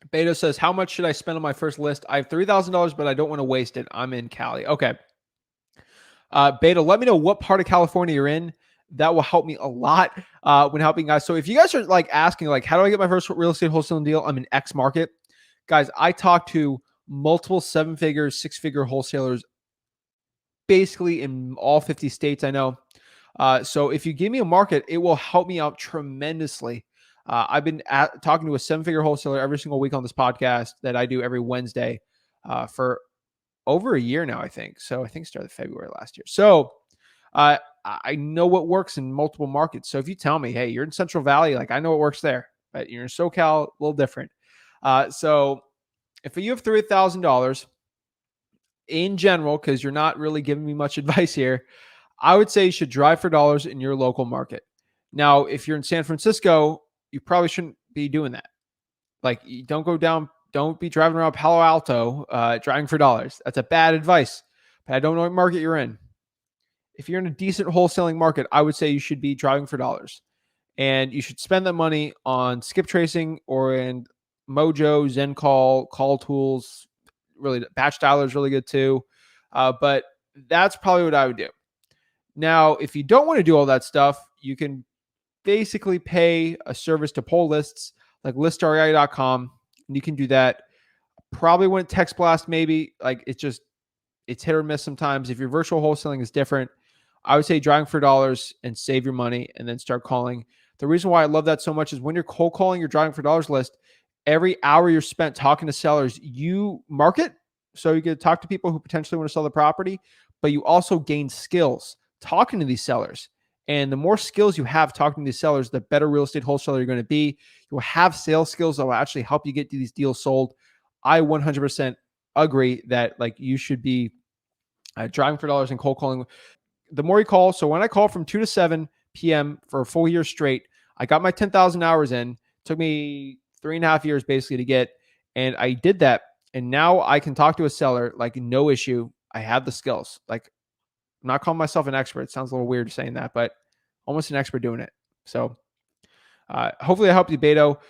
Beto says, how much should I spend on my first list? I have $3,000, but I don't want to waste it. I'm in Cali. Okay. Beto, let me know what part of California you're in. That will help me a lot when helping guys. So if you guys are like asking, like, how do I get my first real estate wholesaling deal? I'm in X market. Guys, I talk to multiple 7-figure, 6-figure wholesalers basically in all 50 states I know. So if you give me a market, it will help me out tremendously. I've been talking to a 7-figure wholesaler every single week on this podcast that I do every Wednesday for over a year now, I think. So I think it started February last year. So I know what works in multiple markets. So if you tell me, hey, you're in Central Valley, like I know what works there, but you're in SoCal, a little different. So if you have $3,000 in general, because you're not really giving me much advice here, I would say you should drive for dollars in your local market. Now, if you're in San Francisco, you probably shouldn't be doing that. Like, you don't be driving around Palo Alto driving for dollars. That's a bad advice. But I don't know what market you're in. If you're in a decent wholesaling market, I would say you should be driving for dollars. And you should spend that money on skip tracing or in Mojo, ZenCall, Call Tools. Really, Batch Dialer is really good too. But that's probably what I would do. Now, if you don't want to do all that stuff, you can basically pay a service to pull lists like listrei.com, and you can do that. Probably wouldn't text blast, maybe. Like it's hit or miss sometimes. If your virtual wholesaling is different, I would say driving for dollars and save your money and then start calling. The reason why I love that so much is when you're cold calling your driving for dollars list, every hour you're spent talking to sellers, you market. So you get to talk to people who potentially want to sell the property, but you also gain skills talking to these sellers. And the more skills you have talking to these sellers, the better real estate wholesaler you're going to be. You'll have sales skills that will actually help you get these deals sold. I 100% agree that like you should be driving for dollars and cold calling. The more you call, so when I call from 2 to 7 p.m. for a full year straight, I got my 10,000 hours in. It took me 3.5 years basically to get, and I did that. And now I can talk to a seller like no issue. I have the skills. Like, I'm not calling myself an expert. It sounds a little weird saying that, but almost an expert doing it. So hopefully I helped you, Beto.